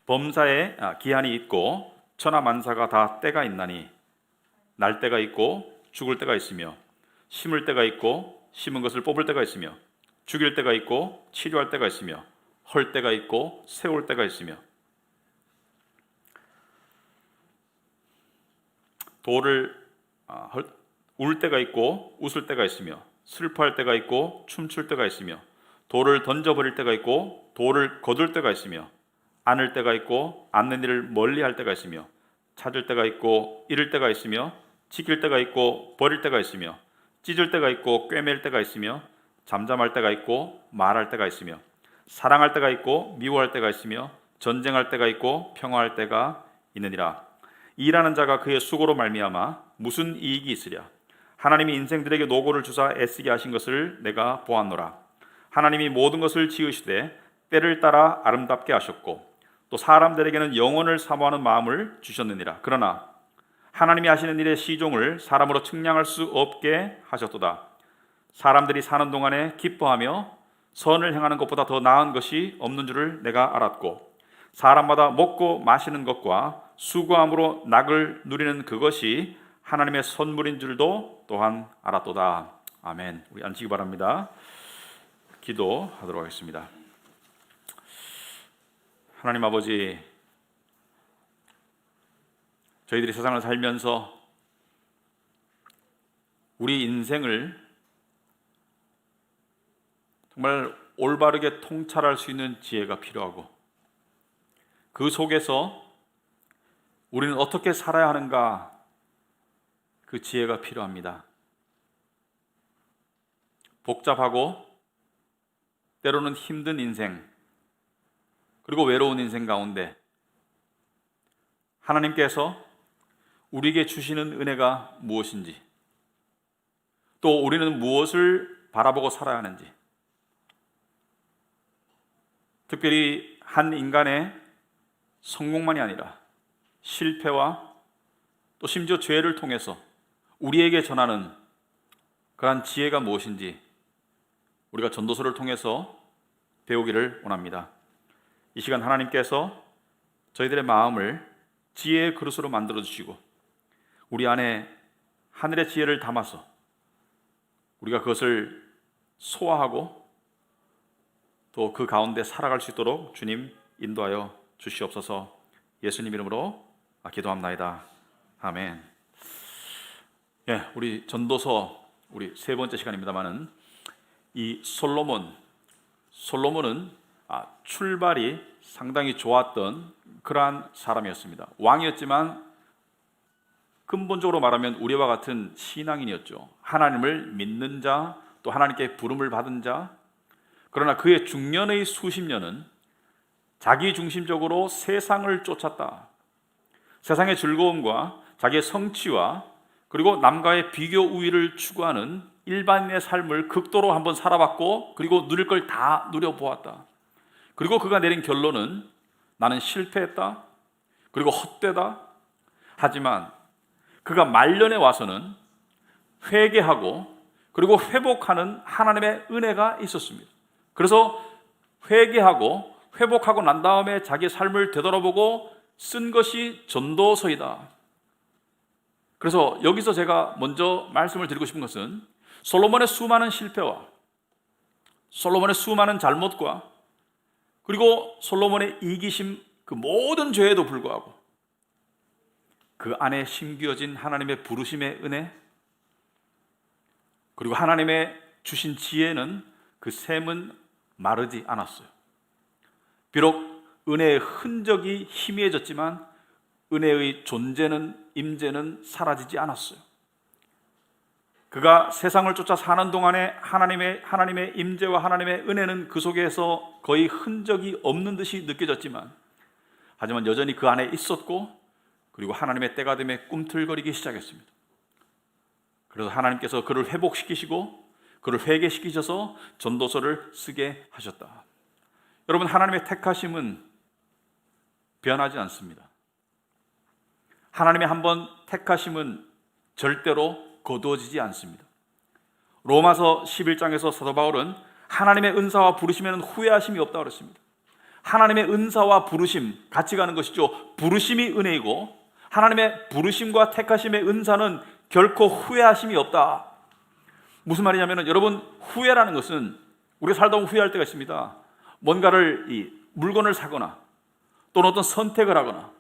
범사에 기한이 있고 천하만사가 다 때가 있나니 날 때가 있고 죽을 때가 있으며 심을 때가 있고 심은 것을 뽑을 때가 있으며 죽일 때가 있고 치료할 때가 있으며 헐 때가 있고 세울 때가 있으며 돌을 울 때가 있고 웃을 때가 있으며 슬퍼할 때가 있고 춤출 때가 있으며 돌을 던져버릴 때가 있고 돌을 거둘 때가 있으며 안을 때가 있고 안는 일을 멀리할 때가 있으며 찾을 때가 있고 잃을 때가 있으며 지킬 때가 있고 버릴 때가 있으며 찢을 때가 있고 꿰맬 때가 있으며 잠잠할 때가 있고 말할 때가 있으며 사랑할 때가 있고 미워할 때가 있으며 전쟁할 때가 있고 평화할 때가 있느니라. 일하는 자가 그의 수고로 말미암아 무슨 이익이 있으랴. 하나님이 인생들에게 노고를 주사 애쓰게 하신 것을 내가 보았노라. 하나님이 모든 것을 지으시되 때를 따라 아름답게 하셨고 또 사람들에게는 영혼을 사모하는 마음을 주셨느니라. 그러나 하나님이 하시는 일의 시종을 사람으로 측량할 수 없게 하셨도다. 사람들이 사는 동안에 기뻐하며 선을 행하는 것보다 더 나은 것이 없는 줄을 내가 알았고 사람마다 먹고 마시는 것과 수고함으로 낙을 누리는 그것이 하나님의 선물인 줄도 또한 알았도다. 아멘. 우리 앉히기 바랍니다. 기도하도록 하겠습니다. 하나님 아버지, 저희들이 세상을 살면서 우리 인생을 정말 올바르게 통찰할 수 있는 지혜가 필요하고 그 속에서 우리는 어떻게 살아야 하는가, 그 지혜가 필요합니다. 복잡하고 때로는 힘든 인생, 그리고 외로운 인생 가운데 하나님께서 우리에게 주시는 은혜가 무엇인지, 또 우리는 무엇을 바라보고 살아야 하는지, 특별히 한 인간의 성공만이 아니라 실패와 또 심지어 죄를 통해서 우리에게 전하는 그러한 지혜가 무엇인지 우리가 전도서를 통해서 배우기를 원합니다. 이 시간 하나님께서 저희들의 마음을 지혜의 그릇으로 만들어 주시고 우리 안에 하늘의 지혜를 담아서 우리가 그것을 소화하고 또 그 가운데 살아갈 수 있도록 주님 인도하여 주시옵소서. 예수님 이름으로 기도합나이다. 아멘. 예, 우리 전도서 우리 세 번째 시간입니다만은 이 솔로몬은 출발이 상당히 좋았던 그러한 사람이었습니다. 왕이었지만 근본적으로 말하면 우리와 같은 신앙인이었죠. 하나님을 믿는 자, 또 하나님께 부름을 받은 자. 그러나 그의 중년의 수십 년은 자기 중심적으로 세상을 쫓았다. 세상의 즐거움과 자기의 성취와 그리고 남과의 비교 우위를 추구하는 일반인의 삶을 극도로 한번 살아봤고 그리고 누릴 걸 다 누려보았다. 그리고 그가 내린 결론은 나는 실패했다. 그리고 헛되다. 하지만 그가 말년에 와서는 회개하고 그리고 회복하는 하나님의 은혜가 있었습니다. 그래서 회개하고 회복하고 난 다음에 자기의 삶을 되돌아보고 쓴 것이 전도서이다. 그래서 여기서 제가 먼저 말씀을 드리고 싶은 것은 솔로몬의 수많은 실패와 솔로몬의 수많은 잘못과 그리고 솔로몬의 이기심, 그 모든 죄에도 불구하고 그 안에 심겨진 하나님의 부르심의 은혜, 그리고 하나님의 주신 지혜는 그 샘은 마르지 않았어요. 비록 은혜의 흔적이 희미해졌지만 은혜의 존재는, 임재는 사라지지 않았어요. 그가 세상을 쫓아 사는 동안에 하나님의 임재와 하나님의 은혜는 그 속에서 거의 흔적이 없는 듯이 느껴졌지만, 하지만 여전히 그 안에 있었고, 그리고 하나님의 때가 됨에 꿈틀거리기 시작했습니다. 그래서 하나님께서 그를 회복시키시고 그를 회개시키셔서 전도서를 쓰게 하셨다. 여러분, 하나님의 택하심은 변하지 않습니다. 하나님의 한번 택하심은 절대로 거두어지지 않습니다. 로마서 11장에서 사도 바울은 하나님의 은사와 부르심에는 후회하심이 없다고 그랬습니다. 하나님의 은사와 부르심 같이 가는 것이죠. 부르심이 은혜이고 하나님의 부르심과 택하심의 은사는 결코 후회하심이 없다. 무슨 말이냐면 여러분, 후회라는 것은 우리가 살다 보면 후회할 때가 있습니다. 뭔가를 물건을 사거나 또는 어떤 선택을 하거나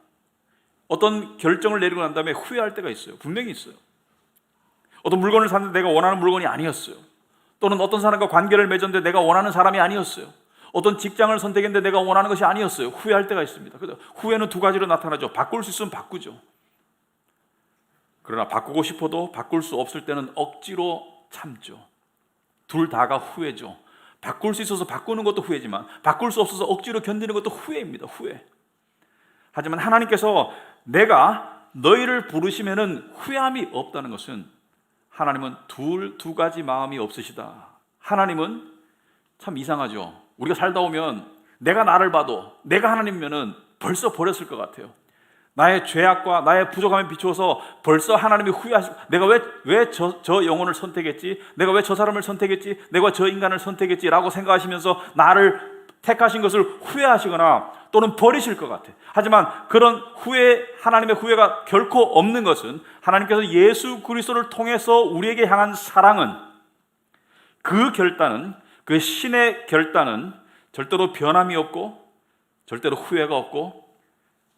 어떤 결정을 내리고 난 다음에 후회할 때가 있어요. 분명히 있어요. 어떤 물건을 샀는데 내가 원하는 물건이 아니었어요. 또는 어떤 사람과 관계를 맺었는데 내가 원하는 사람이 아니었어요. 어떤 직장을 선택했는데 내가 원하는 것이 아니었어요. 후회할 때가 있습니다. 후회는 두 가지로 나타나죠. 바꿀 수 있으면 바꾸죠. 그러나 바꾸고 싶어도 바꿀 수 없을 때는 억지로 참죠. 둘 다가 후회죠. 바꿀 수 있어서 바꾸는 것도 후회지만 바꿀 수 없어서 억지로 견디는 것도 후회입니다. 후회. 하지만 하나님께서 내가 너희를 부르시면은 후회함이 없다는 것은 하나님은 두 가지 마음이 없으시다. 하나님은 참 이상하죠. 우리가 살다 보면 내가 나를 봐도 내가 하나님이면은 벌써 버렸을 것 같아요. 나의 죄악과 나의 부족함에 비추어서 벌써 하나님이 후회하시고 내가 왜 저 영혼을 선택했지? 내가 왜 저 사람을 선택했지? 내가 저 인간을 선택했지? 라고 생각하시면서 나를 택하신 것을 후회하시거나 또는 버리실 것 같아요. 하지만 그런 하나님의 후회가 결코 없는 것은 하나님께서 예수 그리스도를 통해서 우리에게 향한 사랑은 그 결단은 그 신의 결단은 절대로 변함이 없고 절대로 후회가 없고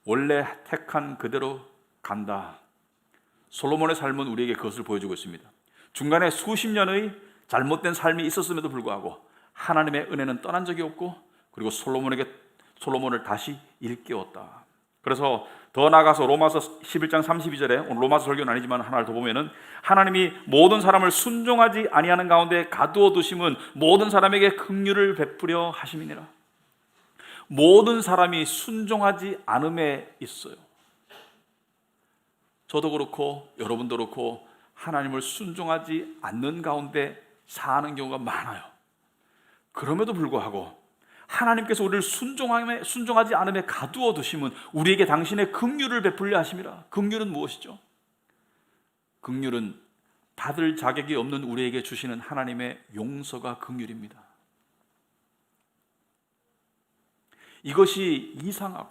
원래 택한 그대로 간다. 솔로몬의 삶은 우리에게 그것을 보여주고 있습니다. 중간에 수십 년의 잘못된 삶이 있었음에도 불구하고 하나님의 은혜는 떠난 적이 없고 그리고 솔로몬을 다시 일깨웠다. 그래서 더 나아가서 로마서 11장 32절에 오늘 로마서 설교는 아니지만 하나를 더 보면은 하나님이 모든 사람을 순종하지 아니하는 가운데 가두어 두심은 모든 사람에게 긍휼을 베푸려 하심이니라. 모든 사람이 순종하지 않음에 있어요. 저도 그렇고 여러분도 그렇고 하나님을 순종하지 않는 가운데 사는 경우가 많아요. 그럼에도 불구하고 하나님께서 우리를 순종하지 않음에 가두어 두심은 우리에게 당신의 긍휼을 베풀려 하심이라. 긍휼은 무엇이죠? 긍휼은 받을 자격이 없는 우리에게 주시는 하나님의 용서가 긍휼입니다. 이것이 이상하고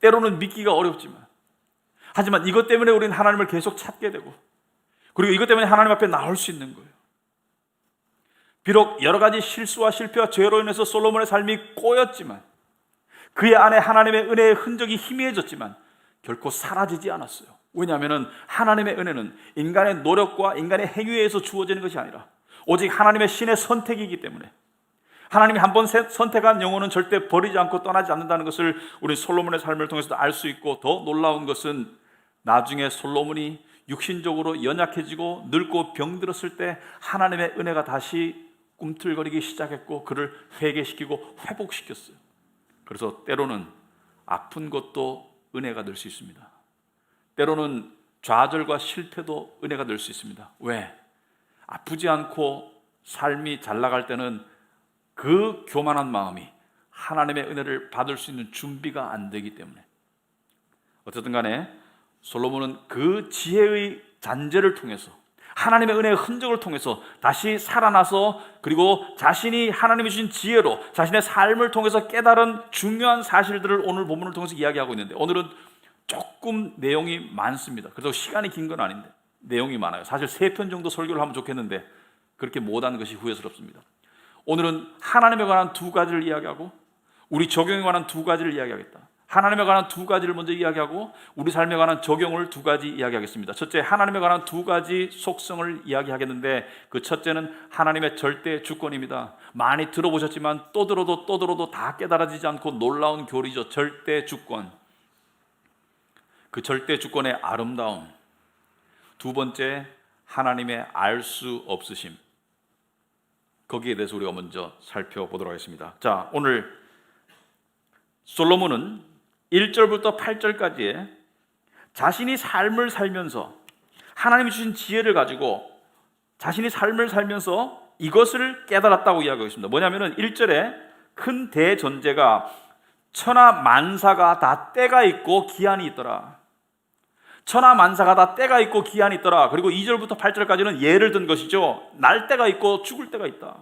때로는 믿기가 어렵지만 하지만 이것 때문에 우리는 하나님을 계속 찾게 되고 그리고 이것 때문에 하나님 앞에 나올 수 있는 거예요. 비록 여러 가지 실수와 실패와 죄로 인해서 솔로몬의 삶이 꼬였지만 그의 안에 하나님의 은혜의 흔적이 희미해졌지만 결코 사라지지 않았어요. 왜냐하면 하나님의 은혜는 인간의 노력과 인간의 행위에 의해서 주어지는 것이 아니라 오직 하나님의 신의 선택이기 때문에 하나님이 한번 선택한 영혼은 절대 버리지 않고 떠나지 않는다는 것을 우리 솔로몬의 삶을 통해서도 알 수 있고 더 놀라운 것은 나중에 솔로몬이 육신적으로 연약해지고 늙고 병들었을 때 하나님의 은혜가 다시 꿈틀거리기 시작했고 그를 회개시키고 회복시켰어요. 그래서 때로는 아픈 것도 은혜가 될 수 있습니다. 때로는 좌절과 실패도 은혜가 될 수 있습니다. 왜? 아프지 않고 삶이 잘 나갈 때는 그 교만한 마음이 하나님의 은혜를 받을 수 있는 준비가 안 되기 때문에. 어쨌든 간에 솔로몬은 그 지혜의 잔재를 통해서 하나님의 은혜의 흔적을 통해서 다시 살아나서 그리고 자신이 하나님이 주신 지혜로 자신의 삶을 통해서 깨달은 중요한 사실들을 오늘 본문을 통해서 이야기하고 있는데 오늘은 조금 내용이 많습니다. 그래서 시간이 긴 건 아닌데 내용이 많아요. 사실 3편 정도 설교를 하면 좋겠는데 그렇게 못한 것이 후회스럽습니다. 오늘은 하나님에 관한 2가지를 이야기하고 우리 적용에 관한 2가지를 이야기하겠다. 하나님에 관한 2가지를 먼저 이야기하고 우리 삶에 관한 적용을 2가지 이야기하겠습니다. 첫째, 하나님에 관한 2가지 속성을 이야기하겠는데 그 첫째는 하나님의 절대 주권입니다. 많이 들어보셨지만 또 들어도 다 깨달아지지 않고 놀라운 교리죠. 절대 주권. 그 절대 주권의 아름다움. 2번째, 하나님의 알 수 없으심. 거기에 대해서 우리가 먼저 살펴보도록 하겠습니다. 자, 오늘 솔로몬은 1절부터 8절까지의 자신이 삶을 살면서 하나님이 주신 지혜를 가지고 자신이 삶을 살면서 이것을 깨달았다고 이야기하고 있습니다. 뭐냐면은 1절에 큰 대전제가 천하 만사가 다 때가 있고 기한이 있더라. 천하 만사가 다 때가 있고 기한이 있더라. 그리고 2절부터 8절까지는 예를 든 것이죠. 날 때가 있고 죽을 때가 있다.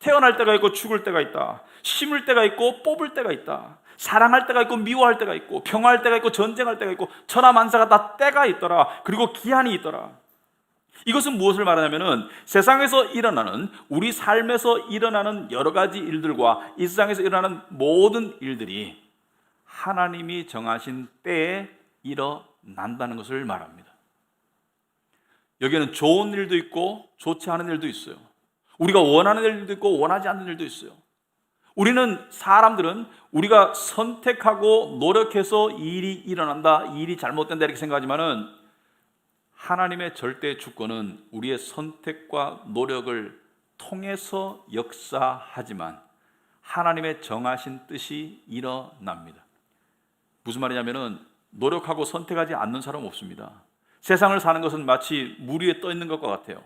태어날 때가 있고 죽을 때가 있다. 심을 때가 있고 뽑을 때가 있다. 사랑할 때가 있고 미워할 때가 있고 평화할 때가 있고 전쟁할 때가 있고 천하만사가 다 때가 있더라. 그리고 기한이 있더라. 이것은 무엇을 말하냐면은 세상에서 일어나는, 우리 삶에서 일어나는 여러 가지 일들과 이 세상에서 일어나는 모든 일들이 하나님이 정하신 때에 일어난다는 것을 말합니다. 여기에는 좋은 일도 있고 좋지 않은 일도 있어요. 우리가 원하는 일도 있고 원하지 않는 일도 있어요. 사람들은 우리가 선택하고 노력해서 일이 일어난다, 일이 잘못된다 이렇게 생각하지만은 하나님의 절대 주권은 우리의 선택과 노력을 통해서 역사하지만 하나님의 정하신 뜻이 일어납니다. 무슨 말이냐면은 노력하고 선택하지 않는 사람은 없습니다. 세상을 사는 것은 마치 물 위에 떠 있는 것과 같아요.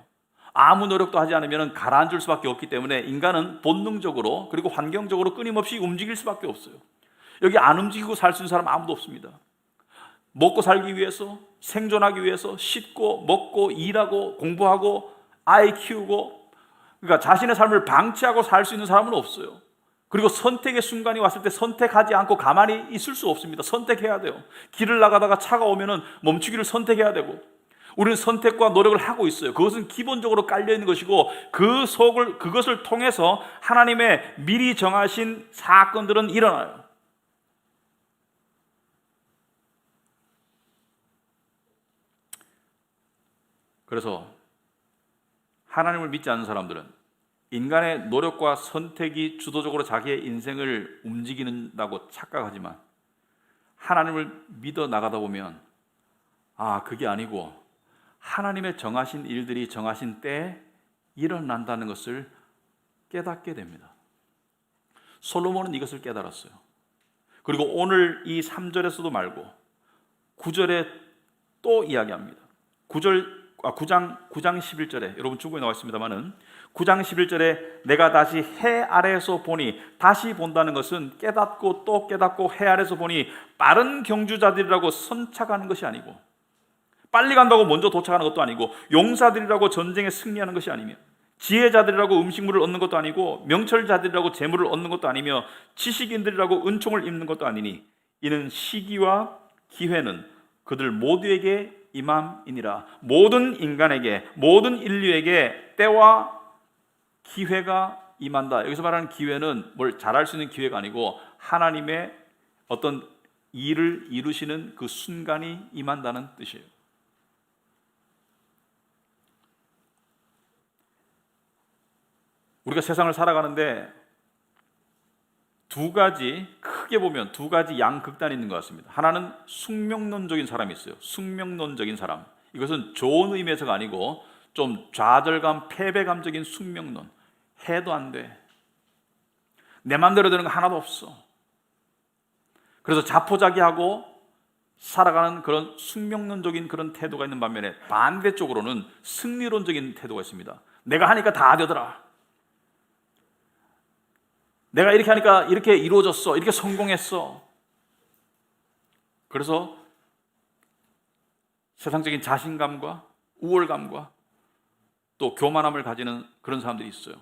아무 노력도 하지 않으면 가라앉을 수밖에 없기 때문에 인간은 본능적으로 그리고 환경적으로 끊임없이 움직일 수밖에 없어요. 여기 안 움직이고 살 수 있는 사람 아무도 없습니다. 먹고 살기 위해서, 생존하기 위해서 씻고 먹고 일하고 공부하고 아이 키우고, 그러니까 자신의 삶을 방치하고 살 수 있는 사람은 없어요. 그리고 선택의 순간이 왔을 때 선택하지 않고 가만히 있을 수 없습니다. 선택해야 돼요. 길을 나가다가 차가 오면은 멈추기를 선택해야 되고, 우리는 선택과 노력을 하고 있어요. 그것은 기본적으로 깔려 있는 것이고 그것을 통해서 하나님의 미리 정하신 사건들은 일어나요. 그래서 하나님을 믿지 않는 사람들은 인간의 노력과 선택이 주도적으로 자기의 인생을 움직인다고 착각하지만 하나님을 믿어 나가다 보면 그게 아니고 하나님의 정하신 일들이 정하신 때에 일어난다는 것을 깨닫게 됩니다. 솔로몬은 이것을 깨달았어요. 그리고 오늘 이 3절에서도 말고 9절에 또 이야기합니다. 9장 11절에 여러분 중국에 나와 있습니다만은 9장 11절에 내가 다시 해 아래에서 보니, 다시 본다는 것은 깨닫고 또 깨닫고 해 아래에서 보니 빠른 경주자들이라고 선착하는 것이 아니고, 빨리 간다고 먼저 도착하는 것도 아니고, 용사들이라고 전쟁에 승리하는 것이 아니며, 지혜자들이라고 음식물을 얻는 것도 아니고, 명철자들이라고 재물을 얻는 것도 아니며, 지식인들이라고 은총을 입는 것도 아니니 이는 시기와 기회는 그들 모두에게 임함이니라. 모든 인간에게, 모든 인류에게 때와 기회가 임한다. 여기서 말하는 기회는 뭘 잘할 수 있는 기회가 아니고 하나님의 어떤 일을 이루시는 그 순간이 임한다는 뜻이에요. 우리가 세상을 살아가는데 크게 보면 두 가지 양극단이 있는 것 같습니다. 하나는 숙명론적인 사람이 있어요. 숙명론적인 사람. 이것은 좋은 의미에서가 아니고 좀 좌절감, 패배감적인 숙명론. 해도 안 돼. 내 마음대로 되는 거 하나도 없어. 그래서 자포자기하고 살아가는 그런 숙명론적인 그런 태도가 있는 반면에 반대쪽으로는 승리론적인 태도가 있습니다. 내가 하니까 다 되더라. 내가 이렇게 하니까 이렇게 이루어졌어. 이렇게 성공했어. 그래서 세상적인 자신감과 우월감과 또 교만함을 가지는 그런 사람들이 있어요.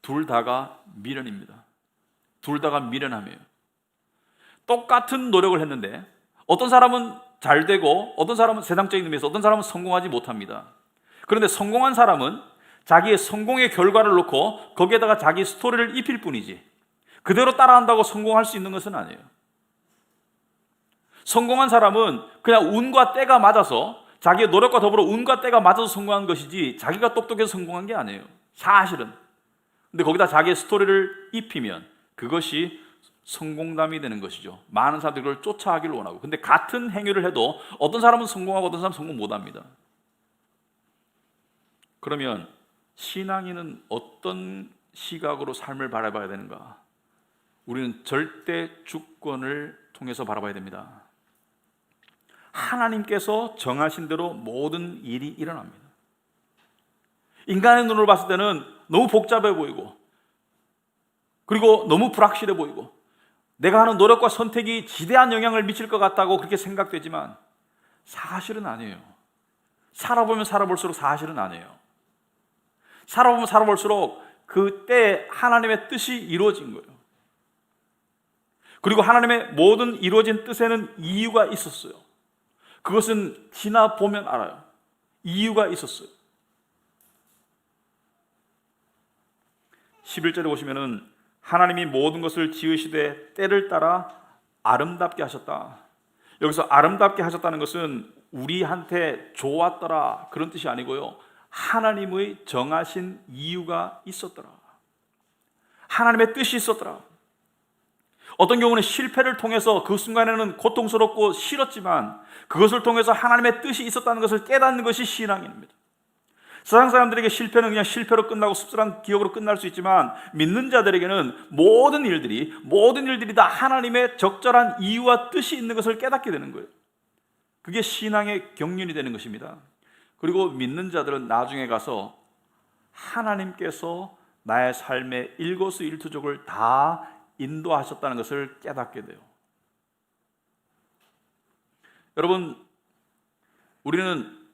둘 다가 미련입니다. 둘 다가 미련함이에요. 똑같은 노력을 했는데 어떤 사람은 잘 되고 어떤 사람은 세상적인 의미에서 어떤 사람은 성공하지 못합니다. 그런데 성공한 사람은 자기의 성공의 결과를 놓고 거기에다가 자기 스토리를 입힐 뿐이지 그대로 따라한다고 성공할 수 있는 것은 아니에요. 성공한 사람은 그냥 운과 때가 맞아서, 자기의 노력과 더불어 운과 때가 맞아서 성공한 것이지 자기가 똑똑해서 성공한 게 아니에요, 사실은. 근데 거기다 자기의 스토리를 입히면 그것이 성공담이 되는 것이죠. 많은 사람들이 그걸 쫓아가기를 원하고. 근데 같은 행위를 해도 어떤 사람은 성공하고 어떤 사람은 성공 못합니다. 그러면 신앙인은 어떤 시각으로 삶을 바라봐야 되는가? 우리는 절대 주권을 통해서 바라봐야 됩니다. 하나님께서 정하신 대로 모든 일이 일어납니다. 인간의 눈으로 봤을 때는 너무 복잡해 보이고 그리고 너무 불확실해 보이고 내가 하는 노력과 선택이 지대한 영향을 미칠 것 같다고 그렇게 생각되지만 사실은 아니에요. 살아보면 살아볼수록 사실은 아니에요. 살아보면 살아볼수록 그때 하나님의 뜻이 이루어진 거예요. 그리고 하나님의 모든 이루어진 뜻에는 이유가 있었어요. 그것은 지나보면 알아요. 이유가 있었어요. 11절에 보시면은 하나님이 모든 것을 지으시되 때를 따라 아름답게 하셨다. 여기서 아름답게 하셨다는 것은 우리한테 좋았더라 그런 뜻이 아니고요, 하나님의 정하신 이유가 있었더라. 하나님의 뜻이 있었더라. 어떤 경우는 실패를 통해서 그 순간에는 고통스럽고 싫었지만 그것을 통해서 하나님의 뜻이 있었다는 것을 깨닫는 것이 신앙입니다. 세상 사람들에게 실패는 그냥 실패로 끝나고 씁쓸한 기억으로 끝날 수 있지만 믿는 자들에게는 모든 일들이 다 하나님의 적절한 이유와 뜻이 있는 것을 깨닫게 되는 거예요. 그게 신앙의 경륜이 되는 것입니다. 그리고 믿는 자들은 나중에 가서 하나님께서 나의 삶의 일거수일투족을 다 인도하셨다는 것을 깨닫게 돼요. 여러분, 우리는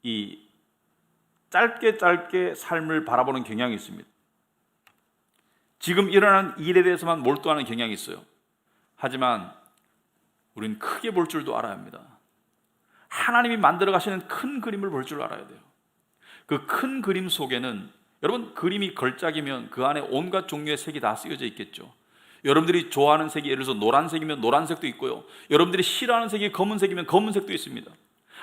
이 짧게 삶을 바라보는 경향이 있습니다. 지금 일어나는 일에 대해서만 몰두하는 경향이 있어요. 하지만 우리는 크게 볼 줄도 알아야 합니다. 하나님이 만들어 가시는 큰 그림을 볼 줄 알아야 돼요. 그 큰 그림 속에는, 여러분, 그림이 걸작이면 그 안에 온갖 종류의 색이 다 쓰여져 있겠죠. 여러분들이 좋아하는 색이 예를 들어서 노란색이면 노란색도 있고요, 여러분들이 싫어하는 색이 검은색이면 검은색도 있습니다.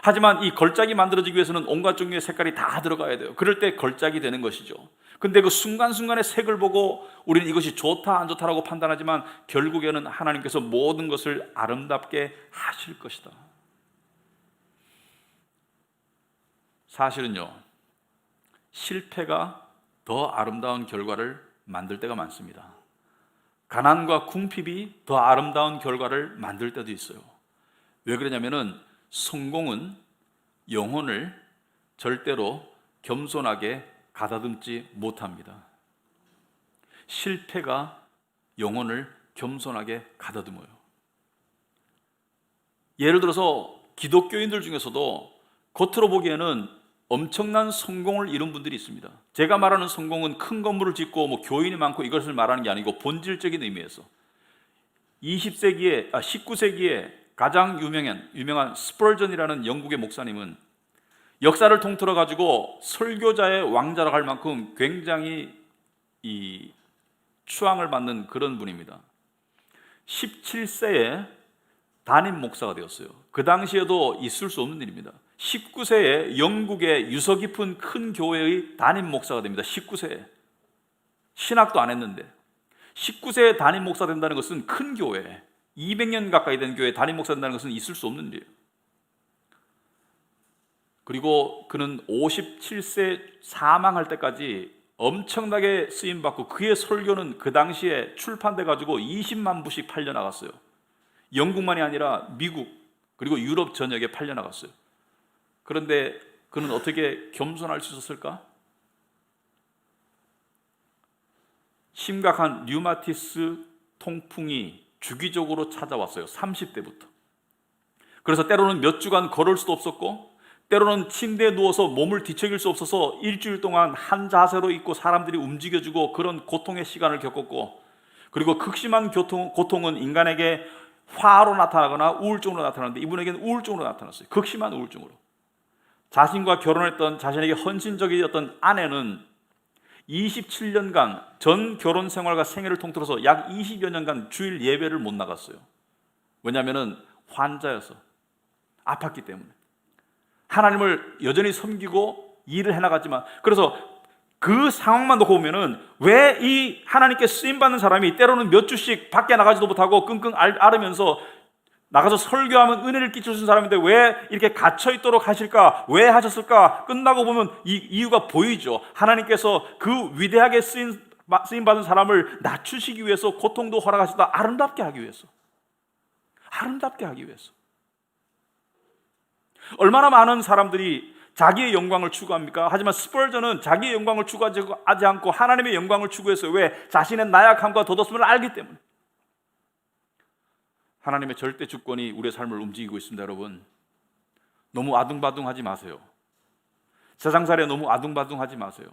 하지만 이 걸작이 만들어지기 위해서는 온갖 종류의 색깔이 다 들어가야 돼요. 그럴 때 걸작이 되는 것이죠. 근데 그 순간순간의 색을 보고 우리는 이것이 좋다 안 좋다라고 판단하지만 결국에는 하나님께서 모든 것을 아름답게 하실 것이다. 사실은요, 실패가 더 아름다운 결과를 만들 때가 많습니다. 가난과 궁핍이 더 아름다운 결과를 만들 때도 있어요. 왜 그러냐면은 성공은 영혼을 절대로 겸손하게 가다듬지 못합니다. 실패가 영혼을 겸손하게 가다듬어요. 예를 들어서 기독교인들 중에서도 겉으로 보기에는 엄청난 성공을 이룬 분들이 있습니다. 제가 말하는 성공은 큰 건물을 짓고 교인이 많고 이것을 말하는 게 아니고 본질적인 의미에서 19세기에 가장 유명한 스펄전이라는 영국의 목사님은 역사를 통틀어 가지고 설교자의 왕자라고 할 만큼 굉장히 추앙을 받는 그런 분입니다. 17세에 담임 목사가 되었어요. 그 당시에도 있을 수 없는 일입니다. 19세에 영국의 유서 깊은 큰 교회의 담임 목사가 됩니다. 19세에 신학도 안 했는데 19세에 담임 목사 된다는 것은 큰 교회, 200년 가까이 된 교회에 담임 목사 된다는 것은 있을 수 없는 일이에요. 그리고 그는 57세 사망할 때까지 엄청나게 쓰임받고 그의 설교는 그 당시에 출판돼 가지고 20만 부씩 팔려나갔어요. 영국만이 아니라 미국 그리고 유럽 전역에 팔려나갔어요. 그런데 그는 어떻게 겸손할 수 있었을까? 심각한 류마티스 통풍이 주기적으로 찾아왔어요. 30대부터. 그래서 때로는 몇 주간 걸을 수도 없었고 때로는 침대에 누워서 몸을 뒤척일 수 없어서 일주일 동안 한 자세로 있고 사람들이 움직여주고 그런 고통의 시간을 겪었고, 그리고 극심한 고통은 인간에게 화로 나타나거나 우울증으로 나타나는데 이분에게는 우울증으로 나타났어요. 극심한 우울증으로. 자신과 결혼했던 자신에게 헌신적이었던 아내는 27년간 전 결혼 생활과 생애를 통틀어서 약 20여 년간 주일 예배를 못 나갔어요. 왜냐하면 환자여서 아팠기 때문에. 하나님을 여전히 섬기고 일을 해나갔지만, 그래서 그 상황만 놓고 보면은 왜 이 하나님께 쓰임받는 사람이 때로는 몇 주씩 밖에 나가지도 못하고 끙끙 앓으면서 나가서 설교하면 은혜를 끼쳐주는 사람인데 왜 이렇게 갇혀있도록 하실까? 왜 하셨을까? 끝나고 보면 이 이유가 보이죠. 하나님께서 그 위대하게 쓰임받은 사람을 낮추시기 위해서 고통도 허락하시다. 아름답게 하기 위해서. 아름답게 하기 위해서. 얼마나 많은 사람들이 자기의 영광을 추구합니까? 하지만 스펄전은 자기의 영광을 추구하지 않고 하나님의 영광을 추구했어요. 왜? 자신의 나약함과 덧없음을 알기 때문에. 하나님의 절대 주권이 우리의 삶을 움직이고 있습니다. 여러분, 너무 아둥바둥하지 마세요. 세상살이에 너무 아둥바둥하지 마세요.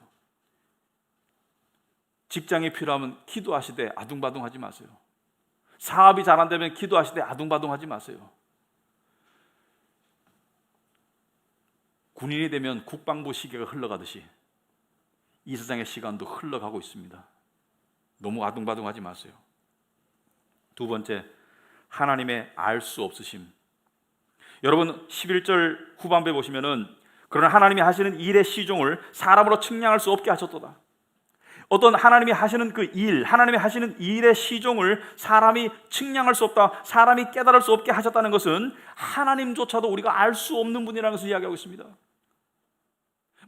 직장이 필요하면 기도하시되 아둥바둥하지 마세요. 사업이 잘 안 되면 기도하시되 아둥바둥하지 마세요. 군인이 되면 국방부 시계가 흘러가듯이 이 세상의 시간도 흘러가고 있습니다. 너무 아둥바둥하지 마세요. 두 번째, 하나님의 알 수 없으심. 여러분 11절 후반부에 보시면은 그러나 하나님이 하시는 일의 시종을 사람으로 측량할 수 없게 하셨도다. 어떤 하나님이 하시는 그 일, 하나님이 하시는 일의 시종을 사람이 측량할 수 없다, 사람이 깨달을 수 없게 하셨다는 것은 하나님조차도 우리가 알 수 없는 분이라는 것을 이야기하고 있습니다.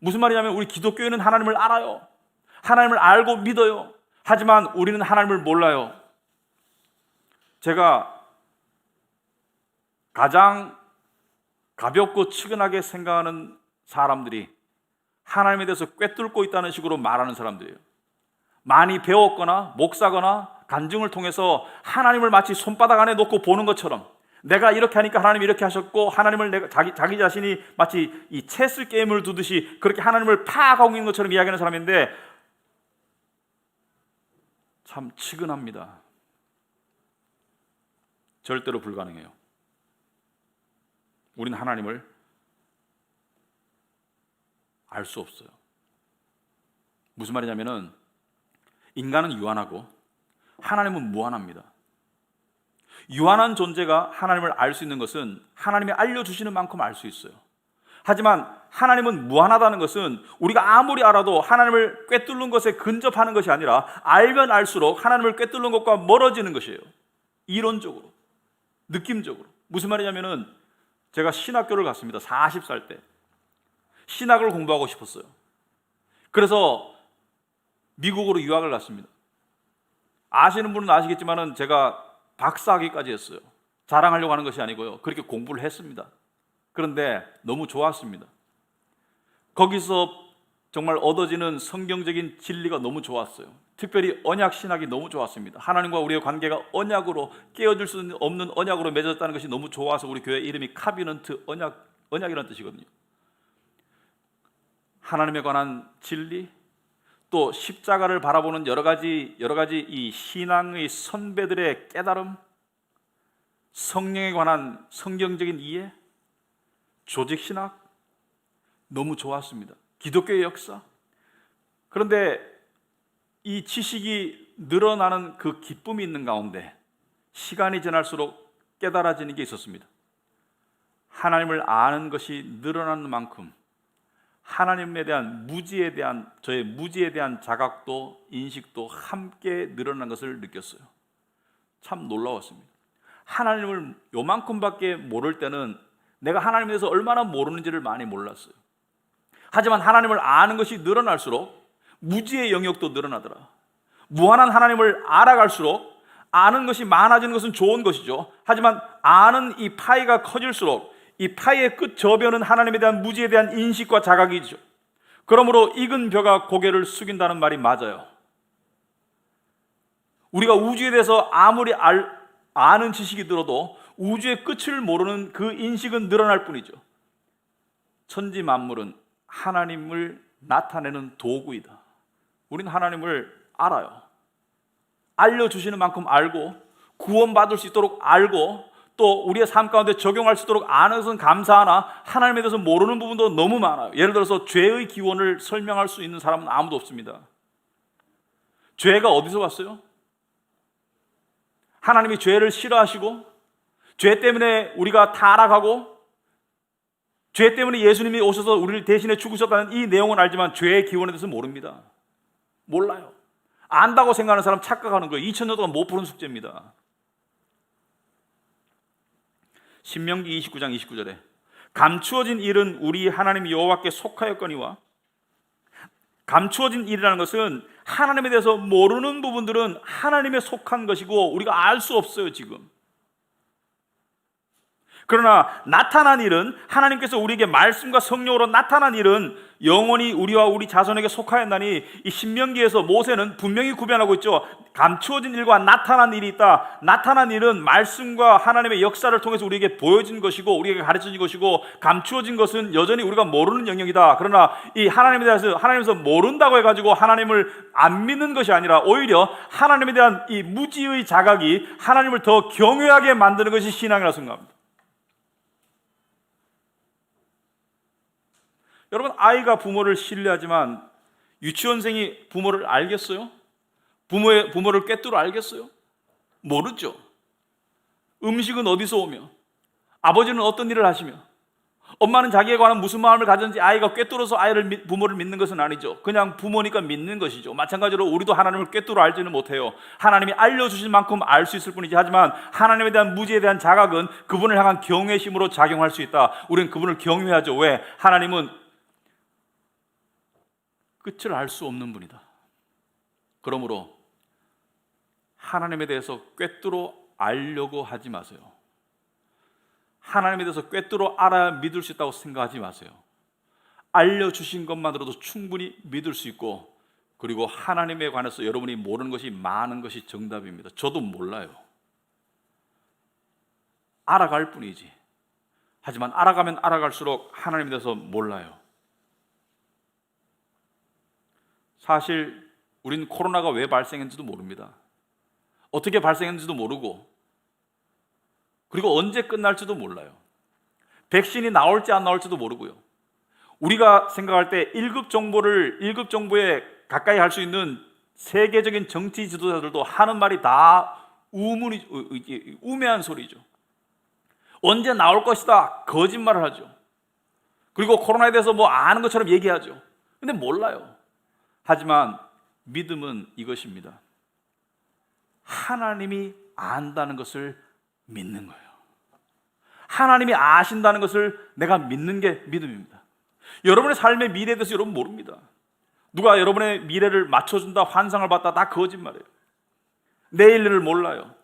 무슨 말이냐면 우리 기독교인은 하나님을 알아요. 하나님을 알고 믿어요. 하지만 우리는 하나님을 몰라요. 제가 가장 가볍고 측은하게 생각하는 사람들이 하나님에 대해서 꿰뚫고 있다는 식으로 말하는 사람들이에요. 많이 배웠거나 목사거나 간증을 통해서 하나님을 마치 손바닥 안에 놓고 보는 것처럼, 내가 이렇게 하니까 하나님이 이렇게 하셨고, 하나님을 내가 자기 자신이 마치 이 체스 게임을 두듯이 그렇게 하나님을 파악하고 있는 것처럼 이야기하는 사람인데 참 측은합니다. 절대로 불가능해요. 우리는 하나님을 알 수 없어요. 무슨 말이냐면은 인간은 유한하고 하나님은 무한합니다. 유한한 존재가 하나님을 알 수 있는 것은 하나님이 알려주시는 만큼 알 수 있어요. 하지만 하나님은 무한하다는 것은 우리가 아무리 알아도 하나님을 꿰뚫는 것에 근접하는 것이 아니라 알면 알수록 하나님을 꿰뚫는 것과 멀어지는 것이에요. 이론적으로, 느낌적으로. 무슨 말이냐면은 제가 신학교를 갔습니다. 40살 때 신학을 공부하고 싶었어요. 그래서 미국으로 유학을 갔습니다. 아시는 분은 아시겠지만은 제가 박사학위까지 했어요. 자랑하려고 하는 것이 아니고요. 그렇게 공부를 했습니다. 그런데 너무 좋았습니다. 거기서 정말 얻어지는 성경적인 진리가 너무 좋았어요. 특별히 언약 신학이 너무 좋았습니다. 하나님과 우리의 관계가 언약으로, 깨어질 수 없는 언약으로 맺어졌다는 것이 너무 좋아서 우리 교회 이름이 카비넌트 언약이라는 뜻이거든요. 하나님에 관한 진리, 또 십자가를 바라보는 여러 가지 이 신앙의 선배들의 깨달음, 성령에 관한 성경적인 이해, 조직신학, 너무 좋았습니다. 기독교의 역사. 그런데 이 지식이 늘어나는 그 기쁨이 있는 가운데 시간이 지날수록 깨달아지는 게 있었습니다. 하나님을 아는 것이 늘어나는 만큼 하나님에 대한 저의 무지에 대한 자각도 인식도 함께 늘어난 것을 느꼈어요. 참 놀라웠습니다. 하나님을 요만큼밖에 모를 때는 내가 하나님에 대해서 얼마나 모르는지를 많이 몰랐어요. 하지만 하나님을 아는 것이 늘어날수록 무지의 영역도 늘어나더라. 무한한 하나님을 알아갈수록 아는 것이 많아지는 것은 좋은 것이죠. 하지만 아는 이 파이가 커질수록 이 파이의 끝 저변은 하나님에 대한 무지에 대한 인식과 자각이죠. 그러므로 익은 벼가 고개를 숙인다는 말이 맞아요. 우리가 우주에 대해서 아무리 아는 지식이 들어도 우주의 끝을 모르는 그 인식은 늘어날 뿐이죠. 천지 만물은 하나님을 나타내는 도구이다. 우리는 하나님을 알아요. 알려주시는 만큼 알고, 구원받을 수 있도록 알고, 또 우리의 삶 가운데 적용할 수 있도록 아는 것은 감사하나 하나님에 대해서 모르는 부분도 너무 많아요. 예를 들어서 죄의 기원을 설명할 수 있는 사람은 아무도 없습니다. 죄가 어디서 왔어요? 하나님이 죄를 싫어하시고 죄 때문에 우리가 타락하고 죄 때문에 예수님이 오셔서 우리를 대신해 죽으셨다는 이 내용은 알지만 죄의 기원에 대해서 모릅니다. 몰라요. 안다고 생각하는 사람 착각하는 거예요. 2000년 동안 못 푸는 숙제입니다. 신명기 29장 29절에 감추어진 일은 우리 하나님 여호와께 속하였거니와, 감추어진 일이라는 것은 하나님에 대해서 모르는 부분들은 하나님에 속한 것이고 우리가 알 수 없어요. 지금 그러나 나타난 일은, 하나님께서 우리에게 말씀과 성령으로 나타난 일은 영원히 우리와 우리 자손에게 속하였나니, 이 신명기에서 모세는 분명히 구별하고 있죠. 감추어진 일과 나타난 일이 있다. 나타난 일은 말씀과 하나님의 역사를 통해서 우리에게 보여진 것이고 우리에게 가르쳐진 것이고, 감추어진 것은 여전히 우리가 모르는 영역이다. 그러나 이 하나님에 대해서, 하나님에서 모른다고 해가지고 하나님을 안 믿는 것이 아니라 오히려 하나님에 대한 이 무지의 자각이 하나님을 더 경외하게 만드는 것이 신앙이라고 생각합니다. 여러분, 아이가 부모를 신뢰하지만 유치원생이 부모를 알겠어요? 부모를 꿰뚫어 알겠어요? 모르죠. 음식은 어디서 오며, 아버지는 어떤 일을 하시며, 엄마는 자기에 관한 무슨 마음을 가졌는지 아이가 꿰뚫어서 부모를 믿는 것은 아니죠. 그냥 부모니까 믿는 것이죠. 마찬가지로 우리도 하나님을 꿰뚫어 알지는 못해요. 하나님이 알려주신 만큼 알 수 있을 뿐이지, 하지만 하나님에 대한 무지에 대한 자각은 그분을 향한 경외심으로 작용할 수 있다. 우리는 그분을 경외하죠. 왜? 하나님은 끝을 알 수 없는 분이다. 그러므로 하나님에 대해서 꿰뚫어 알려고 하지 마세요. 하나님에 대해서 꿰뚫어 알아야 믿을 수 있다고 생각하지 마세요. 알려주신 것만으로도 충분히 믿을 수 있고, 그리고 하나님에 관해서 여러분이 모르는 것이 많은 것이 정답입니다. 저도 몰라요. 알아갈 뿐이지. 하지만 알아가면 알아갈수록 하나님에 대해서 몰라요. 사실 우린 코로나가 왜 발생했는지도 모릅니다. 어떻게 발생했는지도 모르고, 그리고 언제 끝날지도 몰라요. 백신이 나올지 안 나올지도 모르고요. 우리가 생각할 때 1급 정보에 가까이 할 수 있는 세계적인 정치 지도자들도 하는 말이 다 우매한 소리죠. 언제 나올 것이다, 거짓말을 하죠. 그리고 코로나에 대해서 뭐 아는 것처럼 얘기하죠. 근데 몰라요. 하지만 믿음은 이것입니다. 하나님이 안다는 것을 믿는 거예요. 하나님이 아신다는 것을 내가 믿는 게 믿음입니다. 여러분의 삶의 미래에 대해서 여러분 모릅니다. 누가 여러분의 미래를 맞춰준다, 환상을 봤다, 다 거짓말이에요. 내일을 몰라요.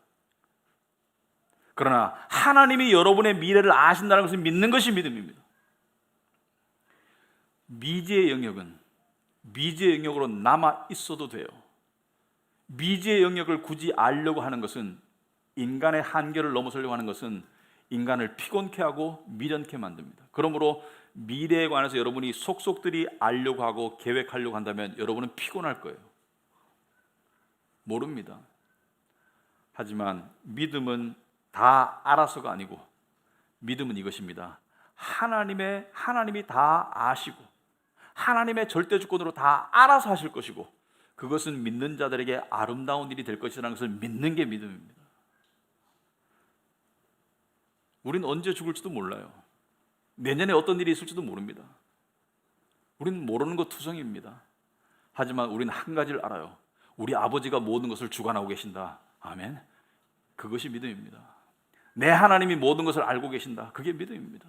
그러나 하나님이 여러분의 미래를 아신다는 것을 믿는 것이 믿음입니다. 미지의 영역은 미지의 영역으로 남아 있어도 돼요. 미지의 영역을 굳이 알려고 하는 것은, 인간의 한계를 넘어서려고 하는 것은 인간을 피곤케 하고 미련케 만듭니다. 그러므로 미래에 관해서 여러분이 속속들이 알려고 하고 계획하려고 한다면 여러분은 피곤할 거예요. 모릅니다. 하지만 믿음은 다 알아서가 아니고, 믿음은 이것입니다. 하나님이 다 아시고 하나님의 절대 주권으로 다 알아서 하실 것이고, 그것은 믿는 자들에게 아름다운 일이 될 것이라는 것을 믿는 게 믿음입니다. 우린 언제 죽을지도 몰라요. 내년에 어떤 일이 있을지도 모릅니다. 우린 모르는 것 투성입니다. 하지만 우리는 한 가지를 알아요. 우리 아버지가 모든 것을 주관하고 계신다. 아멘. 그것이 믿음입니다. 내 하나님이 모든 것을 알고 계신다. 그게 믿음입니다.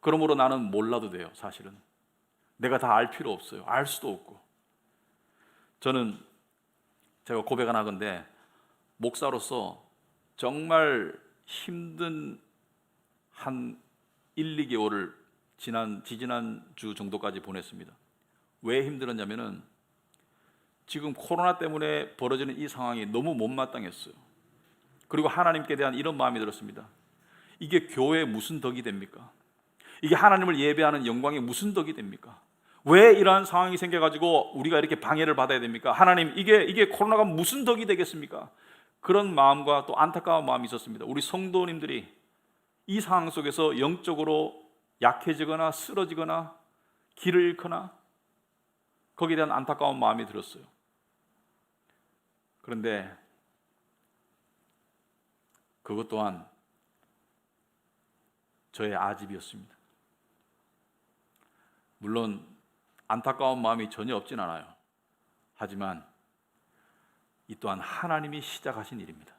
그러므로 나는 몰라도 돼요. 사실은 내가 다 알 필요 없어요. 알 수도 없고. 저는 제가 고백 하나 하건데, 목사로서 정말 힘든 한 1, 2개월을 지지난주 정도까지 보냈습니다. 왜 힘들었냐면은 지금 코로나 때문에 벌어지는 이 상황이 너무 못마땅했어요. 그리고 하나님께 대한 이런 마음이 들었습니다. 이게 교회에 무슨 덕이 됩니까? 이게 하나님을 예배하는 영광에 무슨 덕이 됩니까? 왜 이러한 상황이 생겨가지고 우리가 이렇게 방해를 받아야 됩니까? 하나님, 이게 코로나가 무슨 덕이 되겠습니까? 그런 마음과 또 안타까운 마음이 있었습니다. 우리 성도님들이 이 상황 속에서 영적으로 약해지거나 쓰러지거나 길을 잃거나, 거기에 대한 안타까운 마음이 들었어요. 그런데 그것 또한 저의 아집이었습니다. 물론 안타까운 마음이 전혀 없진 않아요. 하지만 이 또한 하나님이 시작하신 일입니다.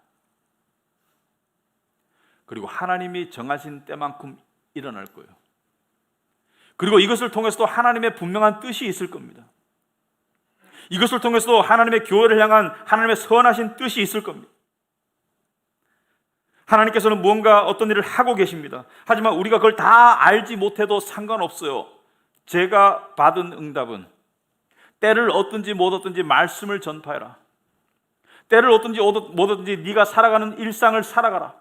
그리고 하나님이 정하신 때만큼 일어날 거예요. 그리고 이것을 통해서도 하나님의 분명한 뜻이 있을 겁니다. 이것을 통해서도 하나님의 교회를 향한 하나님의 선하신 뜻이 있을 겁니다. 하나님께서는 무언가 어떤 일을 하고 계십니다. 하지만 우리가 그걸 다 알지 못해도 상관없어요. 제가 받은 응답은 때를 얻든지 못 얻든지 말씀을 전파해라. 때를 얻든지 못 얻든지 네가 살아가는 일상을 살아가라.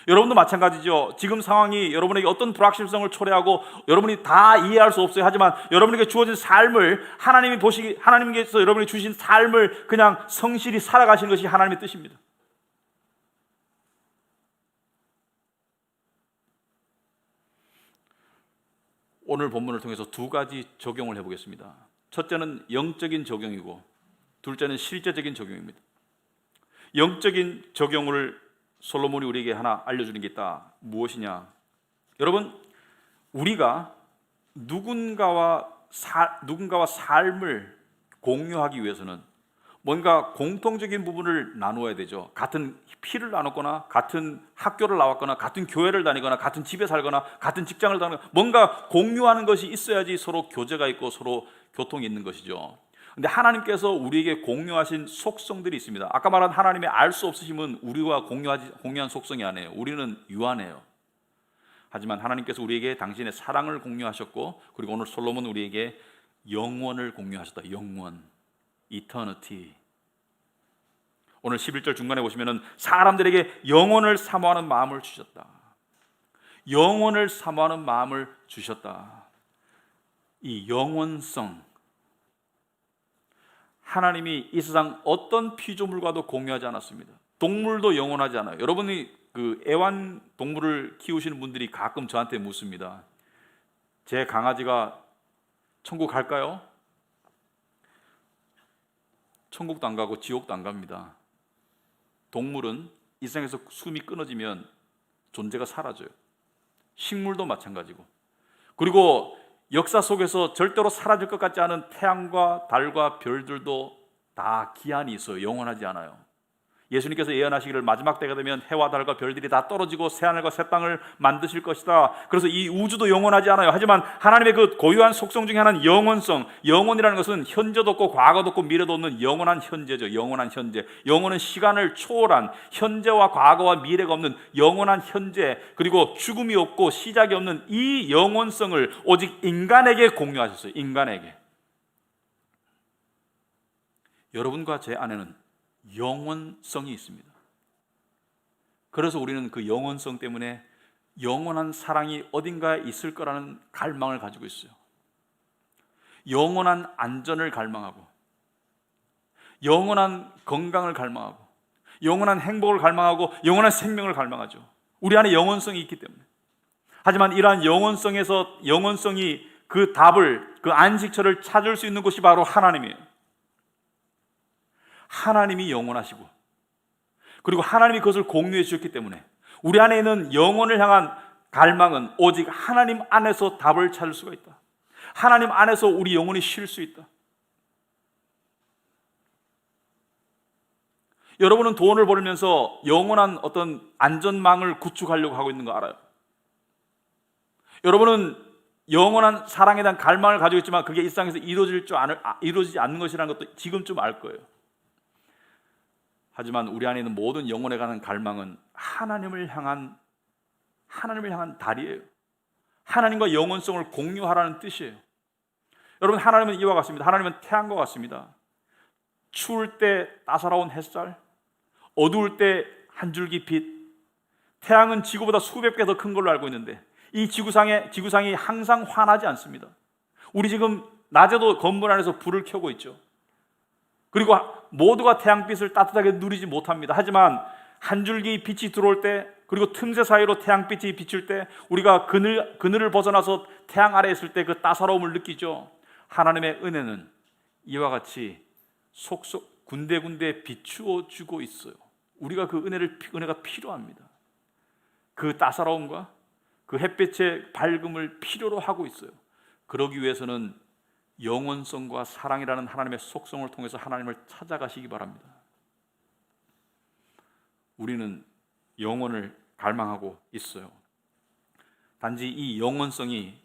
여러분도 마찬가지죠. 지금 상황이 여러분에게 어떤 불확실성을 초래하고 여러분이 다 이해할 수 없어요. 하지만 여러분에게 주어진 삶을 하나님께서 여러분에게 주신 삶을 그냥 성실히 살아가시는 것이 하나님의 뜻입니다. 오늘 본문을 통해서 두 가지 적용을 해보겠습니다. 첫째는 영적인 적용이고 둘째는 실제적인 적용입니다. 영적인 적용을 솔로몬이 우리에게 하나 알려주는 게 있다. 무엇이냐? 여러분, 우리가 누군가와 삶을 공유하기 위해서는 뭔가 공통적인 부분을 나누어야 되죠. 같은 피를 나눴거나 같은 학교를 나왔거나 같은 교회를 다니거나 같은 집에 살거나 같은 직장을 다니거나 뭔가 공유하는 것이 있어야지 서로 교제가 있고 서로 교통이 있는 것이죠. 근데 하나님께서 우리에게 공유하신 속성들이 있습니다. 아까 말한 하나님의 알 수 없으심은 우리와 공유한 속성이 아니에요. 우리는 유한해요. 하지만 하나님께서 우리에게 당신의 사랑을 공유하셨고, 그리고 오늘 솔로몬 우리에게 영원을 공유하셨다. 영원, eternity. 오늘 11절 중간에 보시면은 사람들에게 영원을 사모하는 마음을 주셨다. 영원을 사모하는 마음을 주셨다. 이 영원성, 하나님이 이 세상 어떤 피조물과도 공유하지 않았습니다. 동물도 영원하지 않아요. 여러분이 그 애완동물을 키우시는 분들이 가끔 저한테 묻습니다. 제 강아지가 천국 갈까요? 천국도 안 가고 지옥도 안 갑니다. 동물은 이 세상에서 숨이 끊어지면 존재가 사라져요. 식물도 마찬가지고. 그리고 역사 속에서 절대로 사라질 것 같지 않은 태양과 달과 별들도 다 기한이 있어요. 영원하지 않아요. 예수님께서 예언하시기를 마지막 때가 되면 해와 달과 별들이 다 떨어지고 새하늘과 새 땅을 만드실 것이다. 그래서 이 우주도 영원하지 않아요. 하지만 하나님의 그 고유한 속성 중에 하나는 영원성. 영원이라는 것은 현재도 없고 과거도 없고 미래도 없는 영원한 현재죠. 영원한 현재. 영원은 시간을 초월한 현재와 과거와 미래가 없는 영원한 현재, 그리고 죽음이 없고 시작이 없는 이 영원성을 오직 인간에게 공유하셨어요. 인간에게. 여러분과 제 안에는 영원성이 있습니다. 그래서 우리는 그 영원성 때문에 영원한 사랑이 어딘가에 있을 거라는 갈망을 가지고 있어요. 영원한 안전을 갈망하고, 영원한 건강을 갈망하고, 영원한 행복을 갈망하고, 영원한 생명을 갈망하죠. 우리 안에 영원성이 있기 때문에. 하지만 이러한 영원성이 그 답을, 그 안식처를 찾을 수 있는 곳이 바로 하나님이에요. 하나님이 영원하시고, 그리고 하나님이 그것을 공유해 주셨기 때문에 우리 안에 있는 영혼을 향한 갈망은 오직 하나님 안에서 답을 찾을 수가 있다. 하나님 안에서 우리 영혼이 쉴 수 있다. 여러분은 돈을 벌면서 영원한 어떤 안전망을 구축하려고 하고 있는 거 알아요? 여러분은 영원한 사랑에 대한 갈망을 가지고 있지만 그게 일상에서 이루어지지 않는 것이라는 것도 지금쯤 알 거예요. 하지만 우리 안에 있는 모든 영혼에 관한 갈망은 하나님을 향한 달이에요. 하나님과 영원성을 공유하라는 뜻이에요. 여러분, 하나님은 이와 같습니다. 하나님은 태양과 같습니다. 추울 때 따사로운 햇살, 어두울 때 한 줄기 빛. 태양은 지구보다 수백 배 더 큰 걸로 알고 있는데 이 지구상이 항상 환하지 않습니다. 우리 지금 낮에도 건물 안에서 불을 켜고 있죠. 그리고 모두가 태양빛을 따뜻하게 누리지 못합니다. 하지만 한 줄기 빛이 들어올 때, 그리고 틈새 사이로 태양빛이 비칠 때 우리가 그늘을 벗어나서 태양 아래에 있을 때 그 따사로움을 느끼죠. 하나님의 은혜는 이와 같이 속속 군데군데 비추어 주고 있어요. 우리가 그 은혜가 필요합니다. 그 따사로움과 그 햇빛의 밝음을 필요로 하고 있어요. 그러기 위해서는 영원성과 사랑이라는 하나님의 속성을 통해서 하나님을 찾아가시기 바랍니다. 우리는 영원을 갈망하고 있어요. 단지 이 영원성이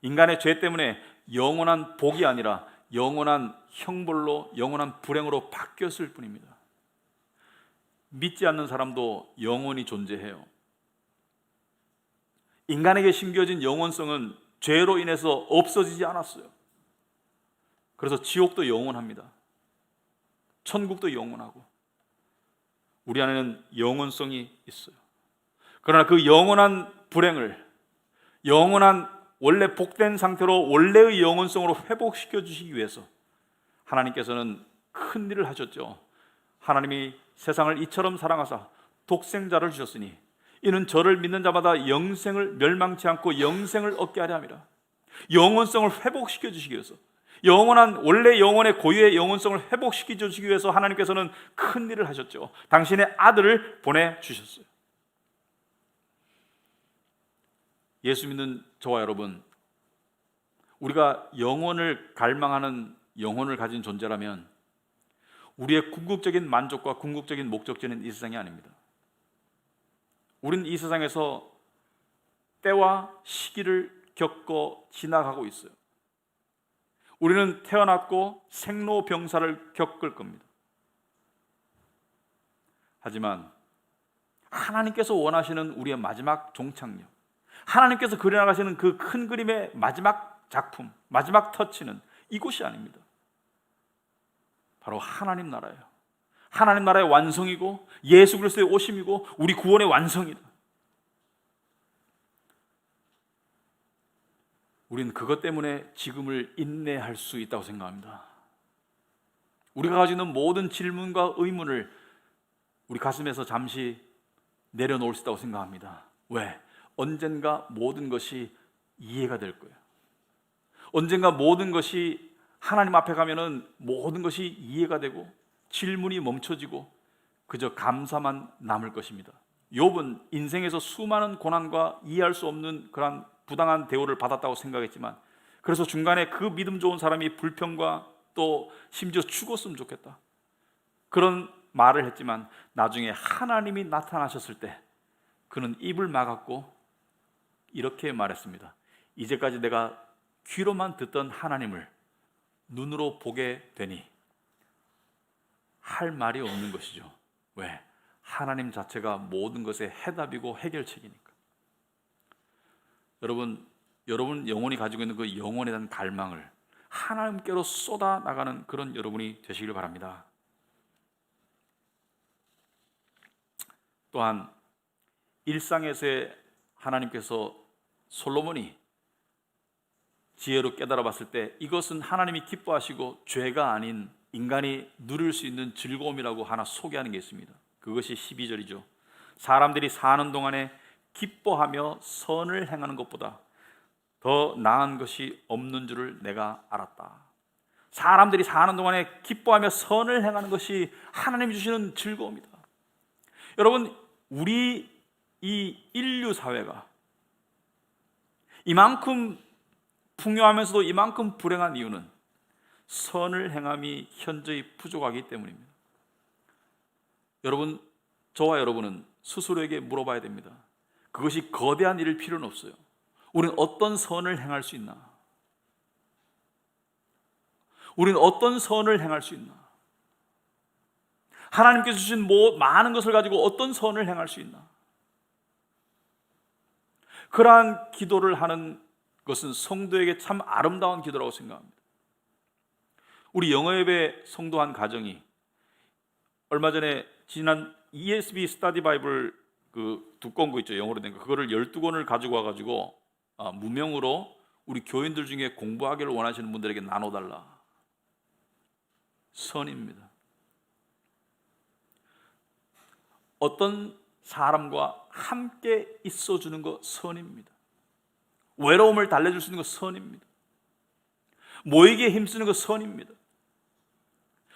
인간의 죄 때문에 영원한 복이 아니라 영원한 형벌로, 영원한 불행으로 바뀌었을 뿐입니다. 믿지 않는 사람도 영혼이 존재해요. 인간에게 심겨진 영혼성은 죄로 인해서 없어지지 않았어요. 그래서 지옥도 영원합니다. 천국도 영원하고 우리 안에는 영원성이 있어요. 그러나 그 영원한 불행을 영원한 원래 복된 상태로 원래의 영원성으로 회복시켜 주시기 위해서 하나님께서는 큰 일을 하셨죠. 하나님이 세상을 이처럼 사랑하사 독생자를 주셨으니 이는 저를 믿는 자마다 영생을 멸망치 않고 영생을 얻게 하려 함이라. 영원성을 회복시켜 주시기 위해서, 영원한 원래 영혼의 고유의 영원성을 회복시켜 주시기 위해서 하나님께서는 큰 일을 하셨죠. 당신의 아들을 보내주셨어요. 예수 믿는 저와 여러분, 우리가 영혼을 갈망하는 영혼을 가진 존재라면 우리의 궁극적인 만족과 궁극적인 목적지는 이 세상이 아닙니다. 우리는 이 세상에서 때와 시기를 겪어 지나가고 있어요. 우리는 태어났고 생로병사를 겪을 겁니다. 하지만 하나님께서 원하시는 우리의 마지막 종착역, 하나님께서 그려나가시는 그 큰 그림의 마지막 작품, 마지막 터치는 이곳이 아닙니다. 바로 하나님 나라예요. 하나님 나라의 완성이고 예수 그리스도의 오심이고 우리 구원의 완성이다. 우리는 그것 때문에 지금을 인내할 수 있다고 생각합니다. 우리가 가지고 있는 모든 질문과 의문을 우리 가슴에서 잠시 내려놓을 수 있다고 생각합니다. 왜? 언젠가 모든 것이 이해가 될 거예요. 언젠가 모든 것이 하나님 앞에 가면은 모든 것이 이해가 되고 질문이 멈춰지고 그저 감사만 남을 것입니다. 욥은 인생에서 수많은 고난과 이해할 수 없는 그런 부당한 대우를 받았다고 생각했지만, 그래서 중간에 그 믿음 좋은 사람이 불평과 또 심지어 죽었으면 좋겠다 그런 말을 했지만, 나중에 하나님이 나타나셨을 때 그는 입을 막았고 이렇게 말했습니다. 이제까지 내가 귀로만 듣던 하나님을 눈으로 보게 되니 할 말이 없는 것이죠. 왜? 하나님 자체가 모든 것의 해답이고 해결책이니까. 여러분 영혼이 가지고 있는 그 영혼에 대한 갈망을 하나님께로 쏟아 나가는 그런 여러분이 되시길 바랍니다. 또한 일상에서의 하나님께서 솔로몬이 지혜로 깨달아 봤을 때 이것은 하나님이 기뻐하시고 죄가 아닌 인간이 누릴 수 있는 즐거움이라고 하나 소개하는 게 있습니다. 그것이 12절이죠. 사람들이 사는 동안에 기뻐하며 선을 행하는 것보다 더 나은 것이 없는 줄을 내가 알았다. 사람들이 사는 동안에 기뻐하며 선을 행하는 것이 하나님이 주시는 즐거움이다. 여러분, 우리 이 인류 사회가 이만큼 풍요하면서도 이만큼 불행한 이유는 선을 행함이 현저히 부족하기 때문입니다. 여러분, 저와 여러분은 스스로에게 물어봐야 됩니다. 그것이 거대한 일일 필요는 없어요. 우리는 어떤 선을 행할 수 있나? 우리는 어떤 선을 행할 수 있나? 하나님께서 주신 많은 것을 가지고 어떤 선을 행할 수 있나? 그러한 기도를 하는 것은 성도에게 참 아름다운 기도라고 생각합니다. 우리 영어예배 성도 한 가정이 얼마 전에 지난 ESV 스터디 바이블 그 두꺼운 거 있죠, 영어로 된 거, 그거를 12권을 가지고 와가지고 무명으로 우리 교인들 중에 공부하기를 원하시는 분들에게 나눠달라. 선입니다. 어떤 사람과 함께 있어주는 거 선입니다. 외로움을 달래줄 수 있는 거 선입니다. 모이기에 힘쓰는 거 선입니다.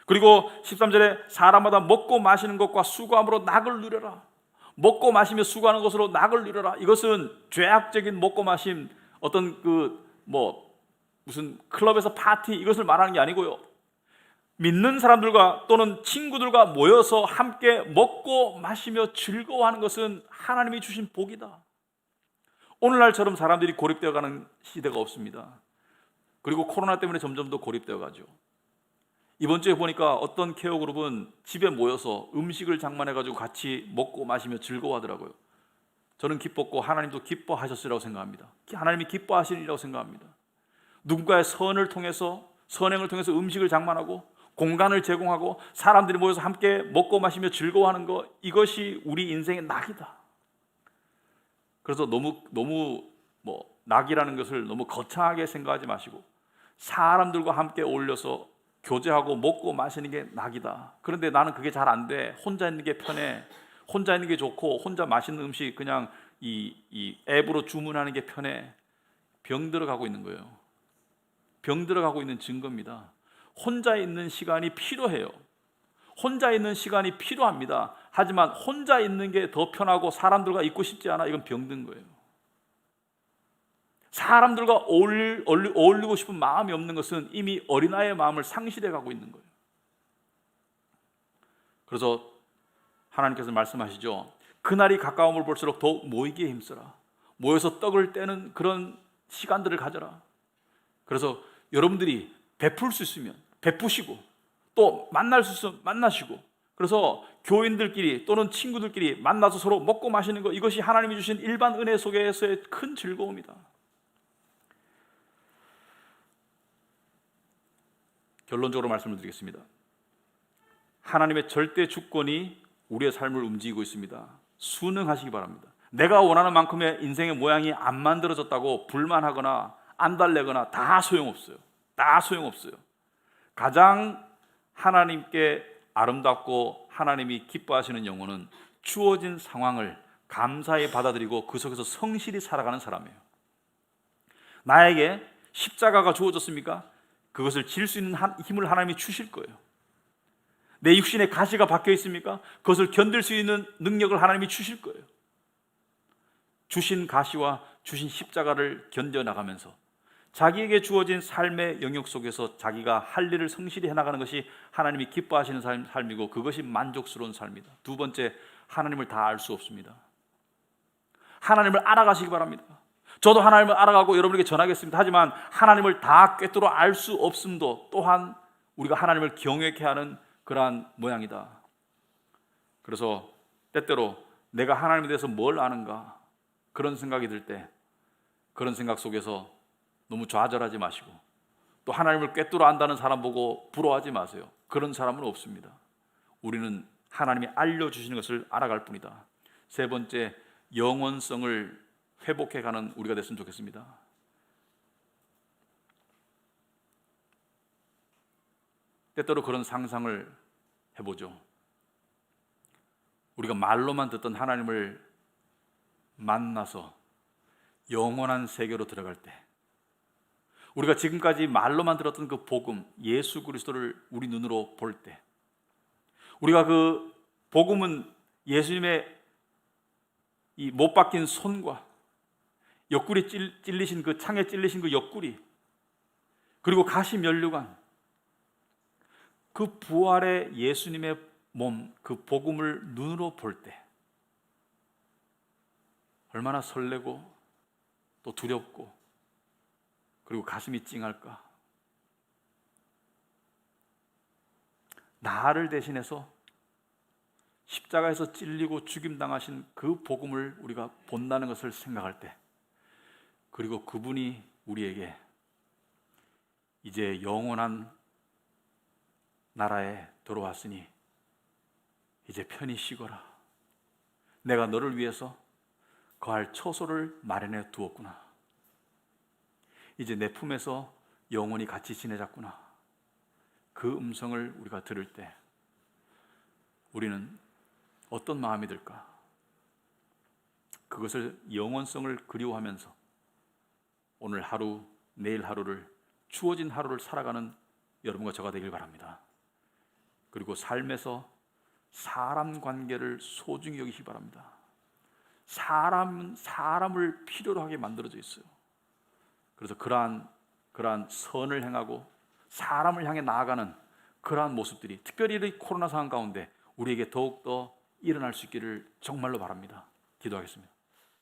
그리고 13절에 사람마다 먹고 마시는 것과 수고함으로 낙을 누려라. 먹고 마시며 수고하는 것으로 낙을 누려라. 이것은 죄악적인 먹고 마심, 어떤 무슨 클럽에서 파티 이것을 말하는 게 아니고요. 믿는 사람들과 또는 친구들과 모여서 함께 먹고 마시며 즐거워하는 것은 하나님이 주신 복이다. 오늘날처럼 사람들이 고립되어 가는 시대가 없습니다. 그리고 코로나 때문에 점점 더 고립되어 가죠. 이번 주에 보니까 어떤 케어 그룹은 집에 모여서 음식을 장만해가지고 같이 먹고 마시며 즐거워하더라고요. 저는 기뻤고 하나님도 기뻐하셨으리라고 생각합니다. 하나님이 기뻐하시리라고 생각합니다. 누군가의 선행을 통해서 음식을 장만하고 공간을 제공하고 사람들이 모여서 함께 먹고 마시며 즐거워하는 것, 이것이 우리 인생의 낙이다. 그래서 너무 낙이라는 것을 너무 거창하게 생각하지 마시고 사람들과 함께 어울려서 교제하고 먹고 마시는 게 낙이다. 그런데 나는 그게 잘 안 돼. 혼자 있는 게 편해. 혼자 있는 게 좋고 혼자 맛있는 음식 그냥 이 앱으로 주문하는 게 편해. 병 들어가고 있는 거예요. 병 들어가고 있는 증거입니다. 혼자 있는 시간이 필요해요. 혼자 있는 시간이 필요합니다. 하지만 혼자 있는 게 더 편하고 사람들과 있고 싶지 않아. 이건 병든 거예요. 사람들과 어울리고 싶은 마음이 없는 것은 이미 어린아이의 마음을 상실해 가고 있는 거예요. 그래서 하나님께서 말씀하시죠. 그날이 가까움을 볼수록 더욱 모이기에 힘써라. 모여서 떡을 떼는 그런 시간들을 가져라. 그래서 여러분들이 베풀 수 있으면 베푸시고 또 만날 수 있으면 만나시고, 그래서 교인들끼리 또는 친구들끼리 만나서 서로 먹고 마시는 것, 이것이 하나님이 주신 일반 은혜 속에서의 큰 즐거움이다. 결론적으로 말씀을 드리겠습니다. 하나님의 절대 주권이 우리의 삶을 움직이고 있습니다. 순응하시기 바랍니다. 내가 원하는 만큼의 인생의 모양이 안 만들어졌다고 불만하거나 안달내거나 다 소용없어요. 다 소용없어요. 가장 하나님께 아름답고 하나님이 기뻐하시는 영혼은 주어진 상황을 감사히 받아들이고 그 속에서 성실히 살아가는 사람이에요. 나에게 십자가가 주어졌습니까? 그것을 질 수 있는 힘을 하나님이 주실 거예요. 내 육신에 가시가 박혀 있습니까? 그것을 견딜 수 있는 능력을 하나님이 주실 거예요. 주신 가시와 주신 십자가를 견뎌나가면서 자기에게 주어진 삶의 영역 속에서 자기가 할 일을 성실히 해나가는 것이 하나님이 기뻐하시는 삶이고 그것이 만족스러운 삶이다. 두 번째, 하나님을 다 알 수 없습니다. 하나님을 알아가시기 바랍니다. 저도 하나님을 알아가고 여러분에게 전하겠습니다. 하지만 하나님을 다 꿰뚫어 알 수 없음도 또한 우리가 하나님을 경외케 하는 그러한 모양이다. 그래서 때때로 내가 하나님에 대해서 뭘 아는가 그런 생각이 들 때 그런 생각 속에서 너무 좌절하지 마시고 또 하나님을 꿰뚫어 안다는 사람 보고 부러워하지 마세요. 그런 사람은 없습니다. 우리는 하나님이 알려주시는 것을 알아갈 뿐이다. 세 번째, 영원성을 회복해가는 우리가 됐으면 좋겠습니다. 때때로 그런 상상을 해보죠. 우리가 말로만 듣던 하나님을 만나서 영원한 세계로 들어갈 때, 우리가 지금까지 말로만 들었던 그 복음, 예수 그리스도를 우리 눈으로 볼 때, 우리가 그 복음은 예수님의 이 못 박힌 손과 옆구리 찔리신 그 창에 찔리신 그 옆구리, 그리고 가시 면류관, 그 부활의 예수님의 몸, 그 복음을 눈으로 볼 때 얼마나 설레고 또 두렵고 그리고 가슴이 찡할까. 나를 대신해서 십자가에서 찔리고 죽임당하신 그 복음을 우리가 본다는 것을 생각할 때, 그리고 그분이 우리에게 이제 영원한 나라에 들어왔으니 이제 편히 쉬거라. 내가 너를 위해서 거할 처소를 마련해 두었구나. 이제 내 품에서 영원히 같이 지내자꾸나. 그 음성을 우리가 들을 때 우리는 어떤 마음이 들까? 그것을, 영원성을 그리워하면서 오늘 하루, 내일 하루를, 주어진 하루를 살아가는 여러분과 저가 되길 바랍니다. 그리고 삶에서 사람 관계를 소중히 여기시기 바랍니다. 사람은 사람을 필요로 하게 만들어져 있어요. 그래서 그러한 선을 행하고 사람을 향해 나아가는 그러한 모습들이 특별히 이 코로나 상황 가운데 우리에게 더욱더 일어날 수 있기를 정말로 바랍니다. 기도하겠습니다.